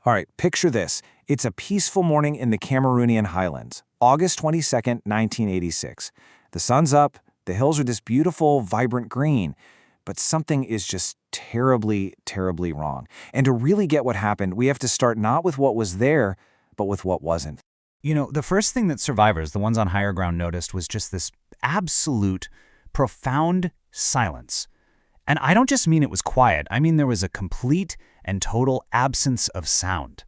All right, picture this. It's a peaceful morning in the Cameroonian highlands, August 22nd, 1986. The sun's up, the hills are this beautiful, vibrant green, but something is just terribly, terribly wrong. And to really get what happened, we have to start not with what was there, but with what wasn't. You know, the first thing that survivors, the ones on higher ground, noticed was just this absolute, profound silence. And I don't just mean it was quiet. I mean there was a complete and total absence of sound.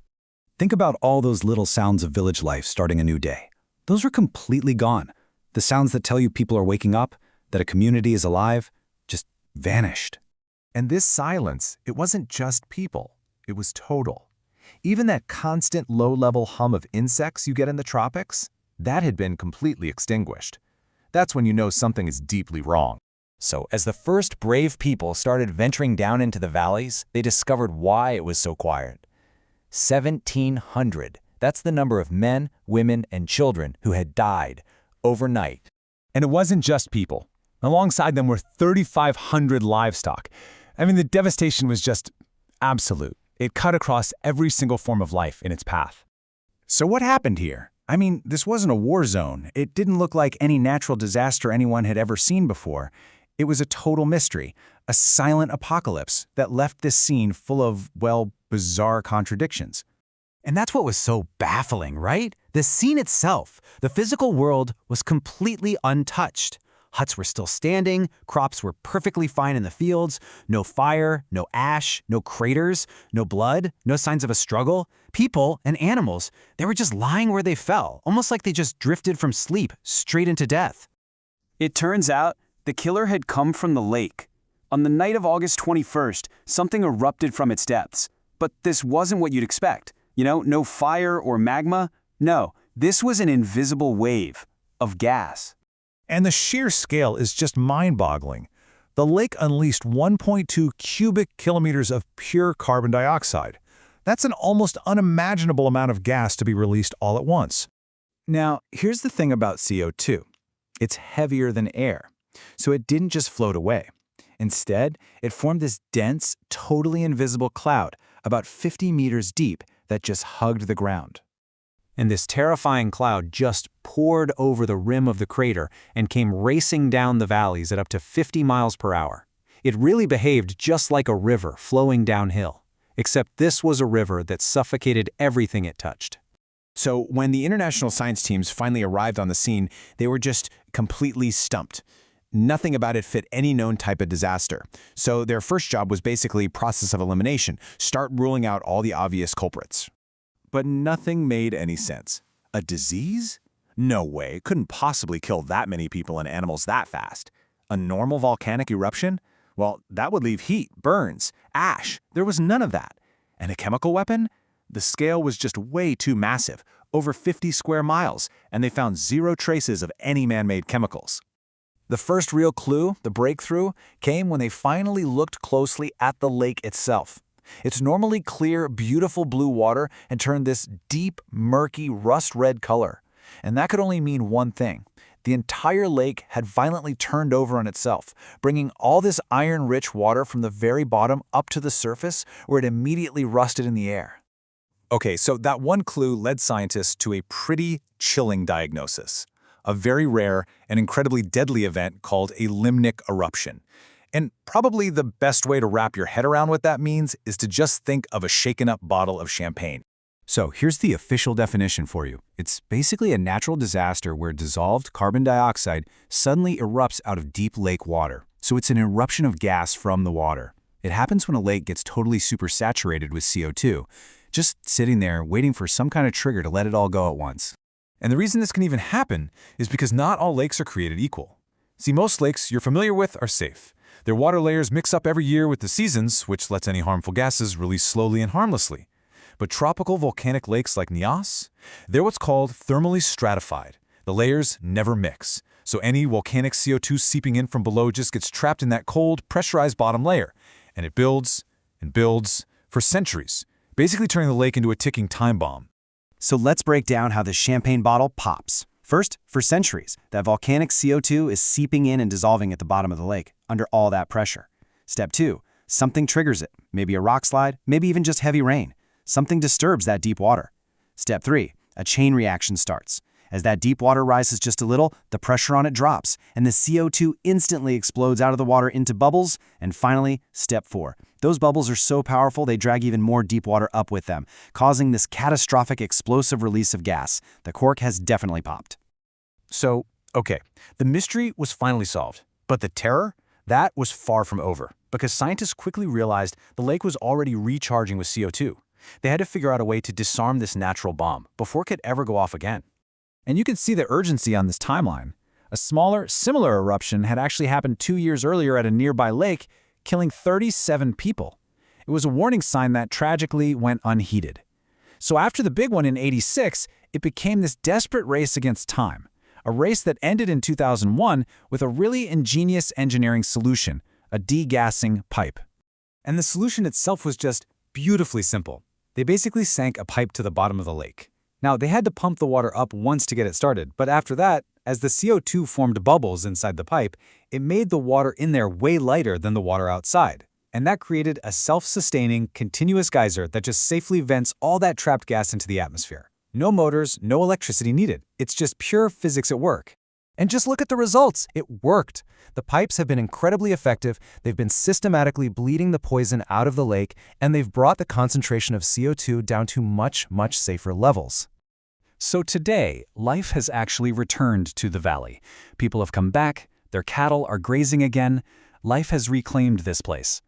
Think about all those little sounds of village life starting a new day. Those are completely gone. The sounds that tell you people are waking up, that a community is alive, just vanished. And this silence, it wasn't just people. It was total. Even that constant low-level hum of insects you get in the tropics, that had been completely extinguished. That's when you know something is deeply wrong. So, as the first brave people started venturing down into the valleys, they discovered why it was so quiet. 1,700. That's the number of men, women, and children who had died overnight. And it wasn't just people. Alongside them were 3,500 livestock. I mean, the devastation was just absolute. It cut across every single form of life in its path. So what happened here? I mean, this wasn't a war zone. It didn't look like any natural disaster anyone had ever seen before. It was a total mystery, a silent apocalypse that left this scene full of, well, bizarre contradictions. And that's what was so baffling, right? The scene itself, the physical world, was completely untouched. Huts were still standing, crops were perfectly fine in the fields, no fire, no ash, no craters, no blood, no signs of a struggle. People and animals, they were just lying where they fell, almost like they just drifted from sleep straight into death. It turns out the killer had come from the lake. On the night of August 21st, something erupted from its depths. But this wasn't what you'd expect. You know, no fire or magma. No, this was an invisible wave of gas. And the sheer scale is just mind-boggling. The lake unleashed 1.2 cubic kilometers of pure carbon dioxide. That's an almost unimaginable amount of gas to be released all at once. Now, here's the thing about CO2. It's heavier than air, so it didn't just float away. Instead, it formed this dense, totally invisible cloud about 50 meters deep that just hugged the ground. And this terrifying cloud just poured over the rim of the crater and came racing down the valleys at up to 50 miles per hour. It really behaved just like a river flowing downhill, except this was a river that suffocated everything it touched. So when the international science teams finally arrived on the scene, they were just completely stumped. Nothing about it fit any known type of disaster. So their first job was basically process of elimination, start ruling out all the obvious culprits. But nothing made any sense. A disease? No way, it couldn't possibly kill that many people and animals that fast. A normal volcanic eruption? Well, that would leave heat, burns, ash. There was none of that. And a chemical weapon? The scale was just way too massive, over 50 square miles, and they found zero traces of any man-made chemicals. The first real clue, the breakthrough, came when they finally looked closely at the lake itself. Its normally clear, beautiful blue water had turned this deep, murky, rust-red color. And that could only mean one thing. The entire lake had violently turned over on itself, bringing all this iron-rich water from the very bottom up to the surface, where it immediately rusted in the air. Okay, so that one clue led scientists to a pretty chilling diagnosis. A very rare and incredibly deadly event called a limnic eruption. And probably the best way to wrap your head around what that means is to just think of a shaken-up bottle of champagne. So here's the official definition for you. It's basically a natural disaster where dissolved carbon dioxide suddenly erupts out of deep lake water. So it's an eruption of gas from the water. It happens when a lake gets totally supersaturated with CO2, just sitting there waiting for some kind of trigger to let it all go at once. And the reason this can even happen is because not all lakes are created equal. See, most lakes you're familiar with are safe. Their water layers mix up every year with the seasons, which lets any harmful gases release slowly and harmlessly. But tropical volcanic lakes like Nyos, they're what's called thermally stratified. The layers never mix, so any volcanic CO2 seeping in from below just gets trapped in that cold, pressurized bottom layer, and it builds and builds for centuries, basically turning the lake into a ticking time bomb. So let's break down how the champagne bottle pops. First, for centuries, that volcanic CO2 is seeping in and dissolving at the bottom of the lake under all that pressure. Step 2, something triggers it, maybe a rock slide, maybe even just heavy rain. something disturbs that deep water. Step 3. A chain reaction starts. As that deep water rises just a little, the pressure on it drops, and the CO2 instantly explodes out of the water into bubbles. And finally, step 4. Those bubbles are so powerful they drag even more deep water up with them, causing this catastrophic explosive release of gas. The cork has definitely popped. So, okay, the mystery was finally solved. But the terror? That was far from over, because scientists quickly realized the lake was already recharging with CO2. They had to figure out a way to disarm this natural bomb before it could ever go off again. And you can see the urgency on this timeline. A smaller, similar eruption had actually happened 2 years earlier at a nearby lake, killing 37 people. It was a warning sign that tragically went unheeded. So after the big one in '86, it became this desperate race against time, a race that ended in 2001 with a really ingenious engineering solution, a degassing pipe. And the solution itself was just beautifully simple. They basically sank a pipe to the bottom of the lake. Now, they had to pump the water up once to get it started, but after that, as the CO2 formed bubbles inside the pipe, it made the water in there way lighter than the water outside. And that created a self-sustaining, continuous geyser that just safely vents all that trapped gas into the atmosphere. No motors, no electricity needed. It's just pure physics at work. And just look at the results. It worked. The pipes have been incredibly effective. They've been systematically bleeding the poison out of the lake, and they've brought the concentration of CO2 down to much, much safer levels. So today, life has actually returned to the valley. People have come back, their cattle are grazing again. Life has reclaimed this place.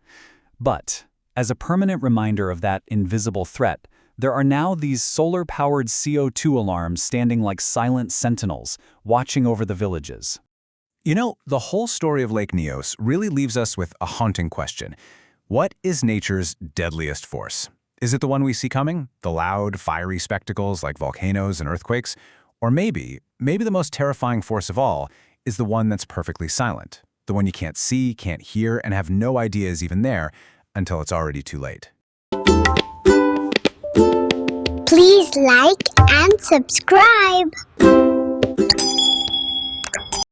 But, as a permanent reminder of that invisible threat, there are now these solar-powered CO2 alarms standing like silent sentinels, watching over the villages. You know, the whole story of Lake Nyos really leaves us with a haunting question. What is nature's deadliest force? Is it the one we see coming? The loud, fiery spectacles like volcanoes and earthquakes? Or maybe the most terrifying force of all is the one that's perfectly silent. The one you can't see, can't hear, and have no idea is even there until it's already too late. Please like and subscribe.